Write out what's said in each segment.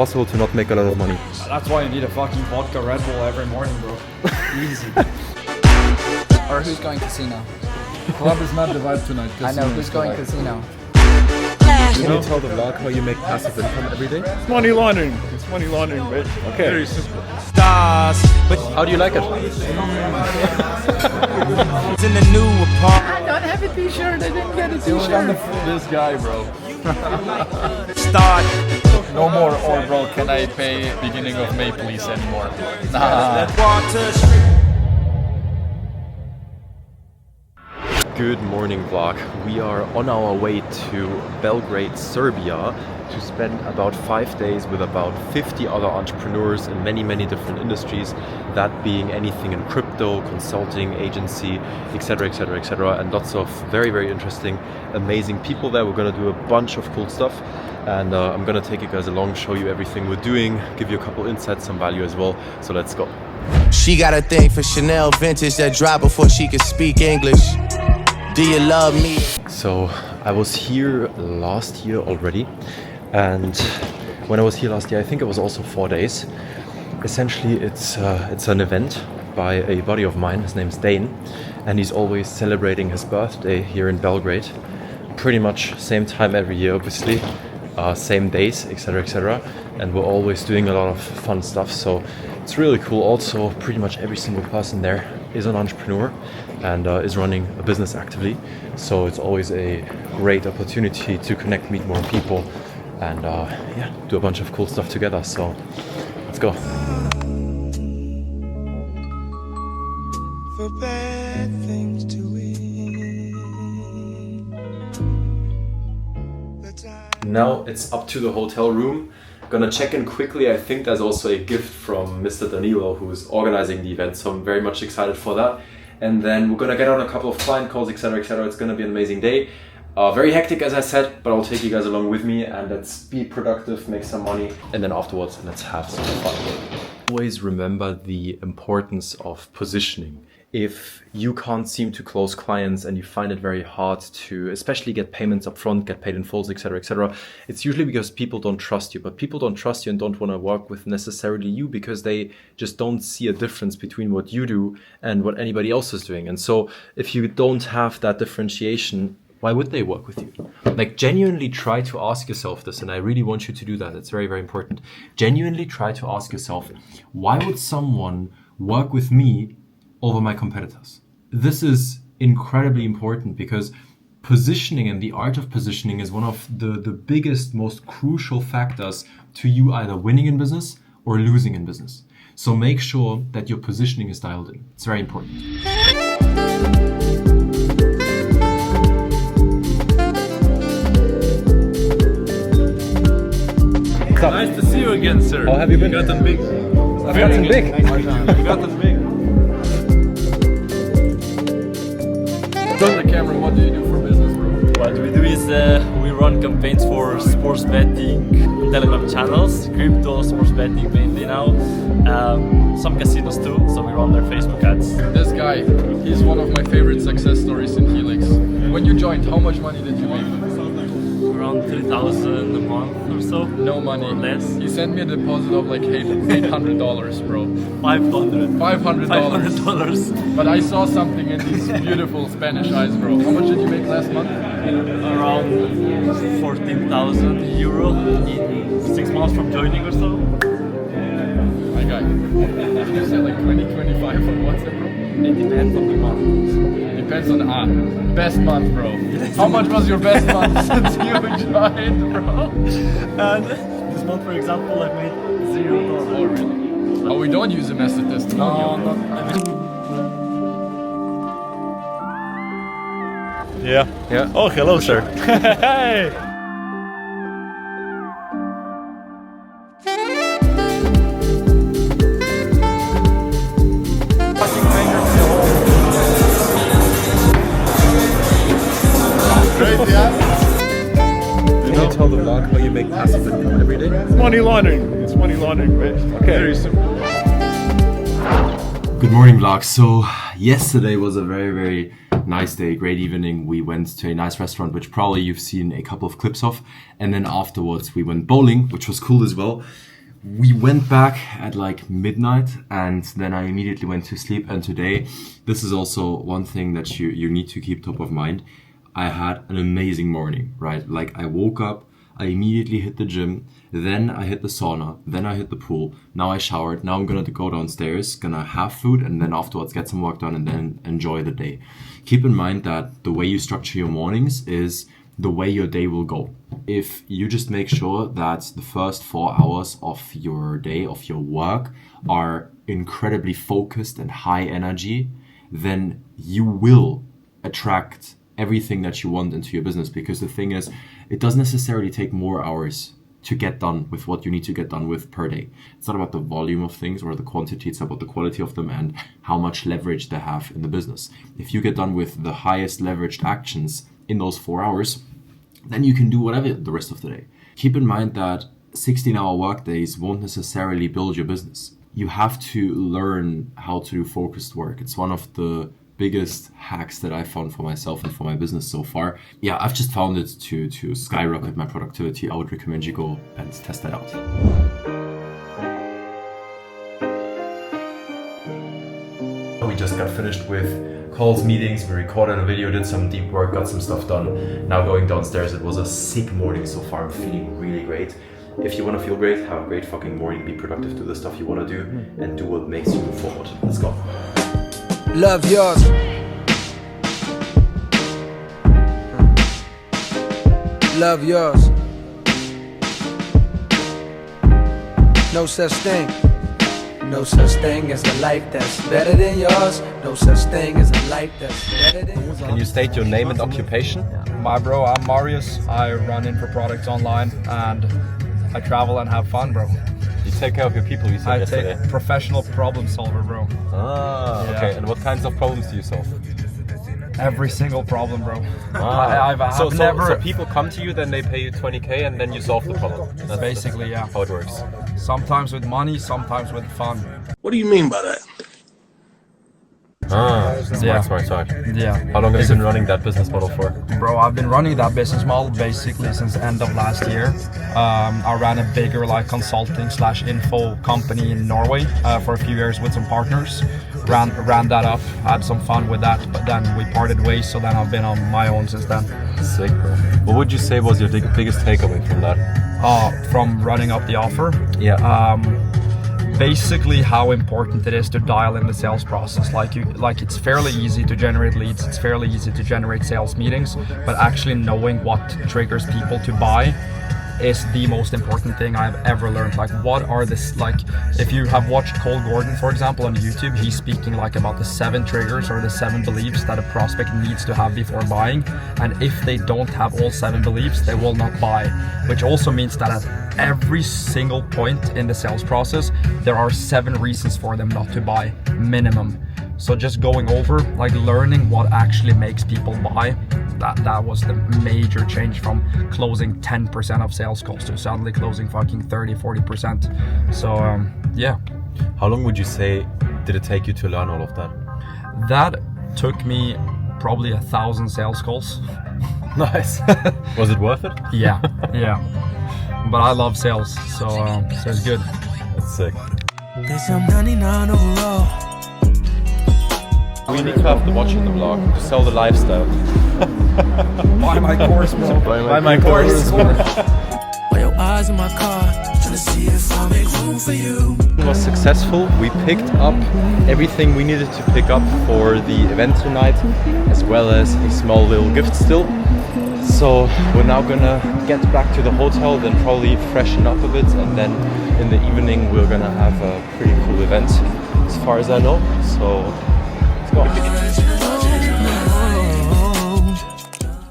impossible to not make a lot of money. That's why you need a fucking vodka Red Bull every morning, bro. Easy. Or who's going casino? Club is not the vibe tonight. I know, who's going casino? Can you tell the vlog how you make passive income every day? It's money laundering. It's money laundering, bitch. Okay. Very simple. How do you like it? It's in the new apartment. I don't have a t-shirt, I didn't get a t-shirt. This guy, bro. Start. No more, or bro, can I pay beginning of May please anymore? Nah. Good morning vlog. We are on our way to Belgrade, Serbia to spend about 5 days with about 50 other entrepreneurs in many different industries, that being anything in crypto, consulting, agency, etc, and lots of very interesting, amazing people there. We're gonna do a bunch of cool stuff, and I'm gonna take you guys along, show you everything we're doing, give you a couple insights, some value as well. So let's go. She got a thing for Chanel vintage that dropped before she could speak English. Do you love me? So I was here last year already, and when I was here last year, I think it was also 4 days. Essentially, it's an event by a buddy of mine. His name's Dane, and he's always celebrating his birthday here in Belgrade. Pretty much same time every year, obviously, same days, etc. And we're always doing a lot of fun stuff. So it's really cool. Also, pretty much every single person there is an entrepreneur and is running a business actively. So it's always a great opportunity to connect, meet more people, and yeah, do a bunch of cool stuff together. So let's go. For bad things to Now it's up to the hotel room. Gonna check in quickly. I think there's also a gift from Mr. Danilo, who's organizing the event, so I'm very much excited for that. And then we're gonna get on a couple of client calls, etc. It's gonna be an amazing day. Very hectic, as I said, but I'll take you guys along with me, and let's be productive, make some money, and then afterwards let's have some fun. Always remember the importance of positioning. If you can't seem to close clients and you find it very hard to especially get payments up front, get paid in fulls, etc, it's usually because people don't trust you. But people don't trust you and don't want to work with necessarily you because they just don't see a difference between what you do and what anybody else is doing. And so if you don't have that differentiation, why would they work with you? Like, genuinely try to ask yourself this, and I really want you to do that. It's very important. Genuinely try to ask yourself, why would someone work with me over my competitors? This is incredibly important because positioning and the art of positioning is one of the biggest, most crucial factors to you either winning in business or losing in business. So make sure that your positioning is dialed in. It's very important. Nice to see you again, sir. How have you been? You got them big. I've got them big. You got them big. Tell the camera, what do you do for business, bro? What we do is we run campaigns for sports betting Telegram channels, crypto, sports betting mainly now, some casinos too, so we run their Facebook ads. This guy, he's one of my favorite success stories in Helix. When you joined, how much money did you make? Around 3,000 a month or so. No money. Or less. He sent me a deposit of like $800, bro. $500. $500. But I saw something in these beautiful Spanish eyes, bro. How much did you make last month? Around 14,000 euro in 6 months from joining or so. My guy. Did you say like 20, 25 on WhatsApp, bro? It depends on the month. Depends on best month, bro. How much was your best month since you joined, bro? And this month, for example, I made $0. Oh, really? Oh, we don't use him as a testimonial. No, Yeah. Oh, hello, sir. Hey. Can you tell the vlog how you make passive income every day? It's money laundering. It's money laundering, bitch. Okay. Very simple. Good morning vlog. So yesterday was a very nice day, great evening. We went to a nice restaurant, which probably you've seen a couple of clips of. And then afterwards we went bowling, which was cool as well. we went back at like midnight, and then I immediately went to sleep. And today, this is also one thing that you need to keep top of mind. I had an amazing morning, right? Like I woke up, I immediately hit the gym, then I hit the sauna, then I hit the pool. Now I showered. Now I'm gonna go downstairs, gonna have food, and then afterwards get some work done and then enjoy the day. Keep in mind that the way you structure your mornings is the way your day will go. If you just make sure that the first 4 hours of your day, of your work, are incredibly focused and high energy, then you will attract everything that you want into your business. Because the thing is, it doesn't necessarily take more hours to get done with what you need to get done with per day. It's not about the volume of things or the quantity, it's about the quality of them and how much leverage they have in the business. If you get done with the highest leveraged actions in those 4 hours, then you can do whatever the rest of the day. Keep in mind that 16-hour workdays won't necessarily build your business. You have to learn how to do focused work. It's one of the biggest hacks that I found for myself and for my business so far. Yeah, I've just found it to skyrocket my productivity. I would recommend you go and test that out. We just got finished with calls, meetings, we recorded a video, did some deep work, got some stuff done. Now going downstairs, it was a sick morning so far. I'm feeling really great. If you want to feel great, have a great fucking morning, be productive, do the stuff you want to do, and do what makes you move forward. Let's go. Love yours. Love yours. No such thing. No such thing as a life that's better than yours. No such thing as a life that's better than yours. Can you state your name and occupation? My bro, I'm Marius. I run info products online and I travel and have fun, bro. You take care of your people, you said yesterday. Take professional problem solver, bro. Ah, Yeah. okay. And what kinds of problems do you solve? Every single problem, bro. Ah. I've never. So people come to you, then they pay you 20k, and then you solve the problem. That's Basically, yeah. how it works. Sometimes with money, sometimes with fun. What do you mean by that? Ah, Yeah. smart. Yeah. How long have you been running that business model for? Bro, I've been running that business model basically since the end of last year. I ran a bigger like consulting / info company in Norway for a few years with some partners. Ran that up, had some fun with that, but then we parted ways, so then I've been on my own since then. Sick, bro. What would you say was your biggest takeaway from that? From running up the offer. Yeah. Basically how important it is to dial in the sales process. Like it's fairly easy to generate leads, it's fairly easy to generate sales meetings, but actually knowing what triggers people to buy is the most important thing I've ever learned. Like what are this, like if you have watched Cole Gordon, for example, on YouTube, he's speaking like about the 7 triggers or the 7 beliefs that a prospect needs to have before buying. And if they don't have all 7 beliefs, they will not buy, which also means that at every single point in the sales process, there are 7 reasons for them not to buy, minimum. So just going over, like learning what actually makes people buy, that was the major change from closing 10% of sales calls to suddenly closing fucking 30-40%. So yeah. How long would you say did it take you to learn all of that? That took me probably 1,000 sales calls. Nice. Was it worth it? Yeah. But I love sales, so it's good. That's sick. Guess I'm 99 overall. We need to have the watch in the vlog to sell the lifestyle. Buy my course, bro. Buy my course. Why your eyes in my car? Trying to see if I make room for you. It was successful. We picked up everything we needed to pick up for the event tonight, as well as a small little gift still. So we're now gonna get back to the hotel, then probably freshen up a bit, and then in the evening we're gonna have a pretty cool event, as far as I know. So let's go.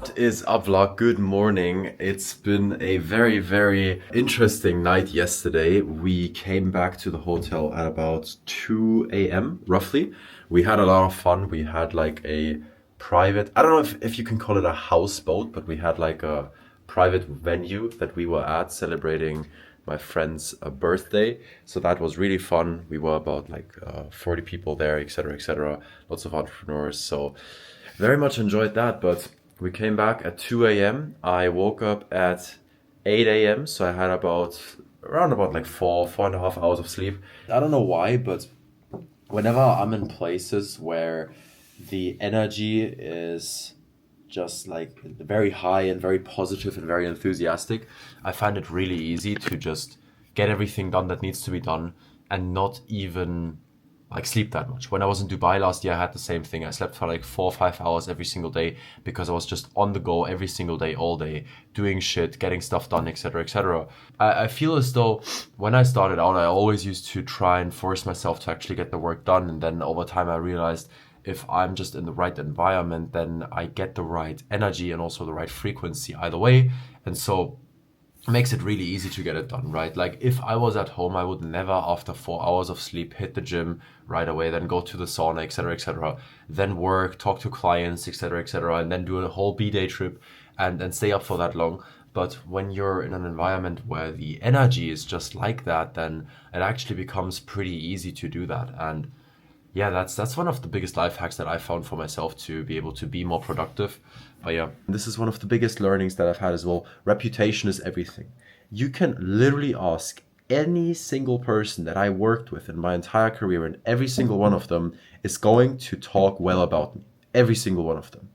What is up, vlog? Good morning. It's been a very interesting night yesterday. We came back to the hotel at about 2 a.m. roughly. We had a lot of fun. We had like a private, I don't know if you can call it a houseboat, but we had like a private venue that we were at celebrating my friend's birthday. So that was really fun. We were about like 40 people there, etc. Lots of entrepreneurs. So very much enjoyed that. But we came back at 2 a.m. I woke up at 8 a.m. So I had about around about like 4.5 hours of sleep. I don't know why, but whenever I'm in places where the energy is just like very high and very positive and very enthusiastic, I find it really easy to just get everything done that needs to be done and not even like sleep that much. When I was in Dubai last year, I had the same thing. I slept for like 4 or 5 hours every single day because I was just on the go every single day, all day, doing shit, getting stuff done, etc., etc. I feel as though when I started out, I always used to try and force myself to actually get the work done. And then over time, I realized if I'm just in the right environment, then I get the right energy and also the right frequency either way. And so it makes it really easy to get it done, right? Like if I was at home, I would never, after 4 hours of sleep, hit the gym right away, then go to the sauna, etc., then work, talk to clients, etc., and then do a whole B-day trip and stay up for that long. But when you're in an environment where the energy is just like that, then it actually becomes pretty easy to do that. And yeah, that's one of the biggest life hacks that I found for myself to be able to be more productive. But yeah, this is one of the biggest learnings that I've had as well. Reputation is everything. You can literally ask any single person that I worked with in my entire career, and every single one of them is going to talk well about me. Every single one of them.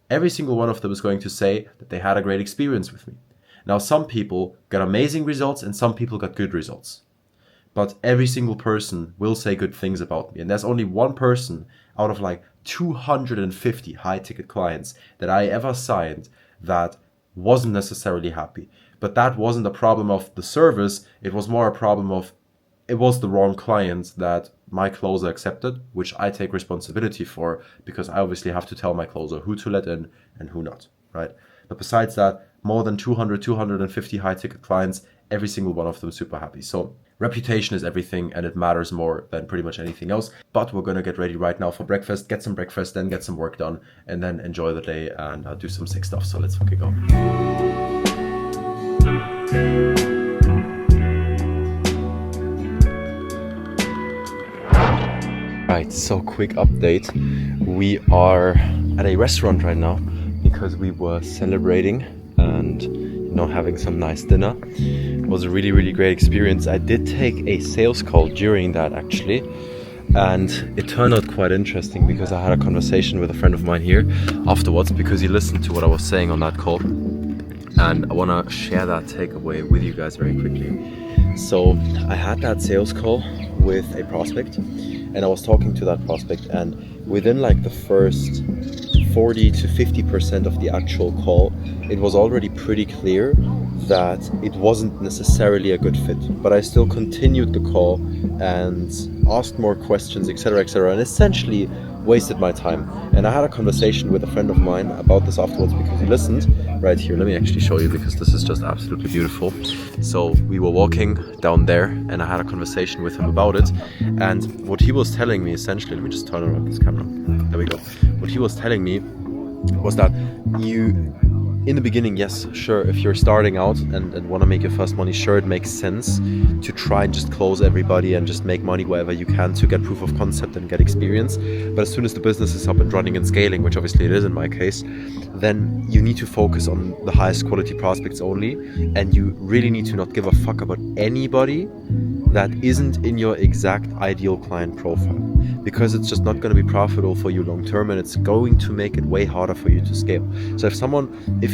Every single one of them is going to say that they had a great experience with me. Now, some people got amazing results and some people got good results. But every single person will say good things about me. And there's only one person out of like 250 high-ticket clients that I ever signed that wasn't necessarily happy. But that wasn't a problem of the service. It was more a problem of it was the wrong client that my closer accepted, which I take responsibility for because I obviously have to tell my closer who to let in and who not, right? But besides that, more than 250 high-ticket clients, every single one of them super happy. So reputation is everything and it matters more than pretty much anything else. But we're going to get ready right now for breakfast, get some breakfast, then get some work done, and then enjoy the day and do some sick stuff. So let's fucking go. Right, so quick update. We are at a restaurant right now because we were celebrating and having some nice dinner. It was a really, really great experience. I did take a sales call during that actually, and it turned out quite interesting because I had a conversation with a friend of mine here afterwards because he listened to what I was saying on that call, and I want to share that takeaway with you guys very quickly. So I had that sales call with a prospect and I was talking to that prospect, and within like the first 40 to 50% of the actual call, it was already pretty clear that it wasn't necessarily a good fit. But I still continued the call and asked more questions, etc., and essentially wasted my time. And I had a conversation with a friend of mine about this afterwards because he listened. Right here, let me actually show you because this is just absolutely beautiful. So we were walking down there and I had a conversation with him about it. And what he was telling me essentially, let me just turn around this camera. There we go. What he was telling me was that in the beginning, yes, sure, if you're starting out and want to make your first money, sure, it makes sense to try and just close everybody and just make money wherever you can to get proof of concept and get experience. But as soon as the business is up and running and scaling, which obviously it is in my case, then you need to focus on the highest quality prospects only, and you really need to not give a fuck about anybody that isn't in your exact ideal client profile, because it's just not going to be profitable for you long term, and it's going to make it way harder for you to scale. So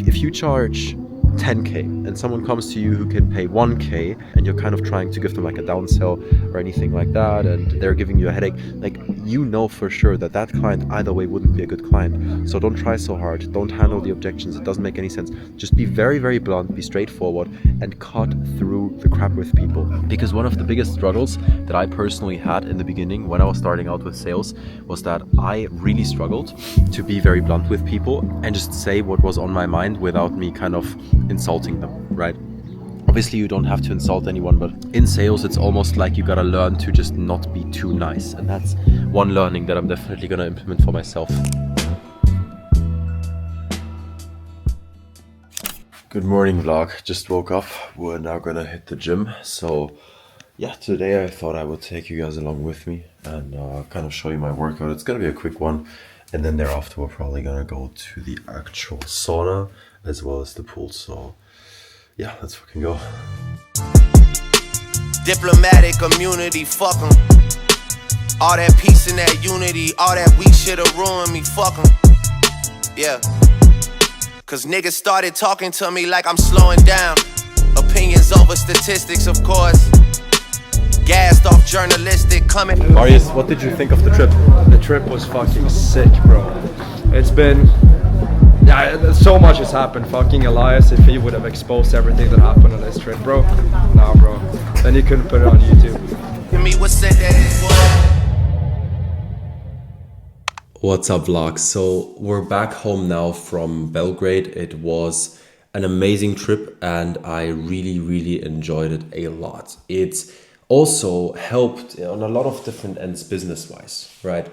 if you charge 10k and someone comes to you who can pay 1k and you're kind of trying to give them like a downsell or anything like that, and they're giving you a headache, like, you know for sure that that client either way wouldn't be a good client. So don't try so hard, don't handle the objections, it doesn't make any sense. Just be very, very blunt, be straightforward, and cut through the crap with people. Because one of the biggest struggles that I personally had in the beginning when I was starting out with sales was that I really struggled to be very blunt with people and just say what was on my mind without me kind of insulting them, right? Obviously you don't have to insult anyone, but in sales it's almost like you gotta learn to just not be too nice, and that's one learning that I'm definitely gonna implement for myself. Good morning vlog, just woke up, we're now gonna hit the gym. So yeah, today I thought I would take you guys along with me and kind of show you my workout. It's gonna be a quick one, and then thereafter we're probably gonna go to the actual sauna as well as the pool. So yeah, let's fucking go. Diplomatic immunity, fuck 'em. All that peace and that unity, all that weak shit'll ruin me, fuck 'em. Yeah. Cause niggas started talking to me like I'm slowing down. Opinions over statistics, of course. Gassed off journalistic coming. Marius, what did you think of the trip? The trip was fucking sick, bro. It's been... Yeah, so much has happened. Fucking Elias, if he would have exposed everything that happened on this trip, bro. Nah, bro. Then he couldn't put it on YouTube. Give me what said that before. What's up, vlog? So we're back home now from Belgrade. It was an amazing trip and I really enjoyed it a lot. It also helped on a lot of different ends business-wise, right?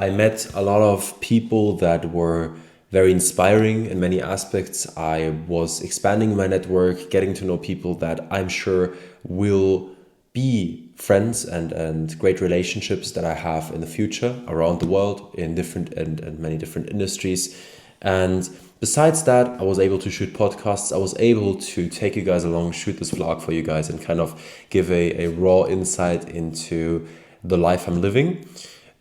I met a lot of people that were very inspiring in many aspects. I was expanding my network, getting to know people that I'm sure will be friends and great relationships that I have in the future around the world in different and many different industries. And besides that, I was able to shoot podcasts. I was able to take you guys along, shoot this vlog for you guys and kind of give a raw insight into the life I'm living.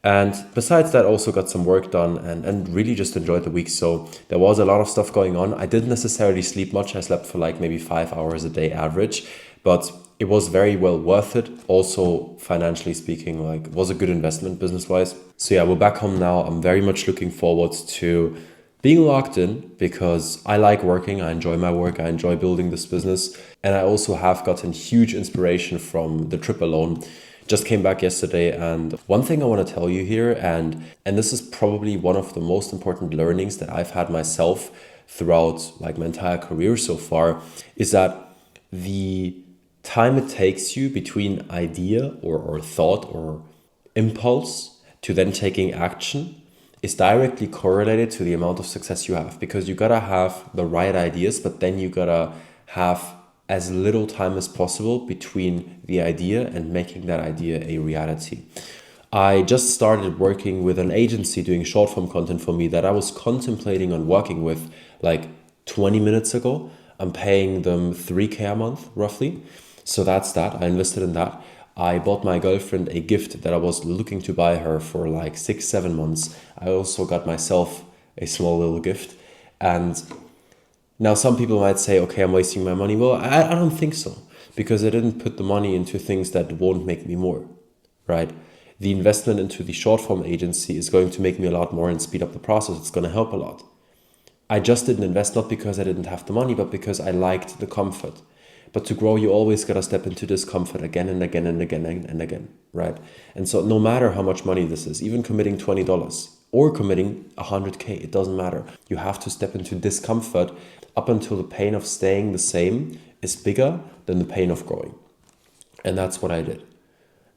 And besides that, also got some work done and really just enjoyed the week. So there was a lot of stuff going on. I didn't necessarily sleep much. I slept for like maybe 5 hours a day average, but it was very well worth it. Also, financially speaking, like it was a good investment business-wise. So yeah, we're back home now. I'm very much looking forward to being locked in because I like working. I enjoy my work. I enjoy building this business. And I also have gotten huge inspiration from the trip alone. Just came back yesterday, and one thing I want to tell you here, and this is probably one of the most important learnings that I've had myself throughout like my entire career so far, is that the time it takes you between idea or thought or impulse to then taking action is directly correlated to the amount of success you have, because you gotta have the right ideas, but then you gotta have as little time as possible between the idea and making that idea a reality. I just started working with an agency doing short form content for me that I was contemplating on working with like 20 minutes ago. I'm paying them 3K a month roughly. So that's that. I invested in that. I bought my girlfriend a gift that I was looking to buy her for like 6-7 months. I also got myself a small little gift. And now some people might say, okay, I'm wasting my money. Well, I don't think so, because I didn't put the money into things that won't make me more, right? The investment into the short form agency is going to make me a lot more and speed up the process. It's going to help a lot. I just didn't invest not because I didn't have the money, but because I liked the comfort. But to grow, you always got to step into discomfort again and again and again and again, right? And so no matter how much money this is, even committing $20 or committing 100K, it doesn't matter. You have to step into discomfort up until the pain of staying the same is bigger than the pain of growing. And that's what I did.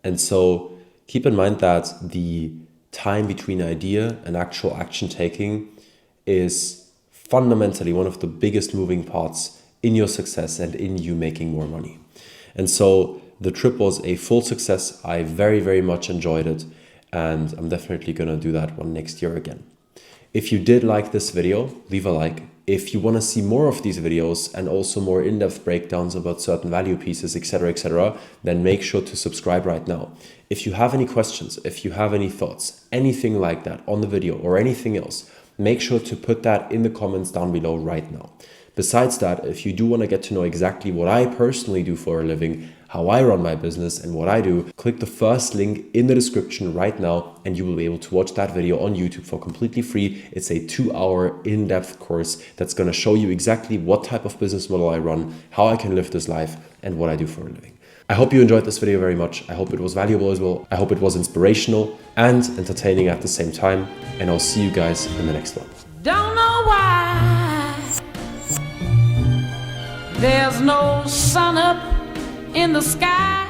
And so keep in mind that the time between idea and actual action taking is fundamentally one of the biggest moving parts in your success and in you making more money. And so the trip was a full success. I very much enjoyed it. And I'm definitely gonna do that one next year again. If you did like this video, leave a like. If you want to see more of these videos and also more in-depth breakdowns about certain value pieces, etc., then make sure to subscribe right now. If you have any questions, if you have any thoughts, anything like that on the video or anything else, make sure to put that in the comments down below right now. Besides that, if you do want to get to know exactly what I personally do for a living, how I run my business and what I do, click the first link in the description right now and you will be able to watch that video on YouTube for completely free. It's a 2-hour in-depth course that's going to show you exactly what type of business model I run, how I can live this life and what I do for a living. I hope you enjoyed this video very much. I hope it was valuable as well. I hope it was inspirational and entertaining at the same time. And I'll see you guys in the next one. Don't know why there's no sun up in the sky.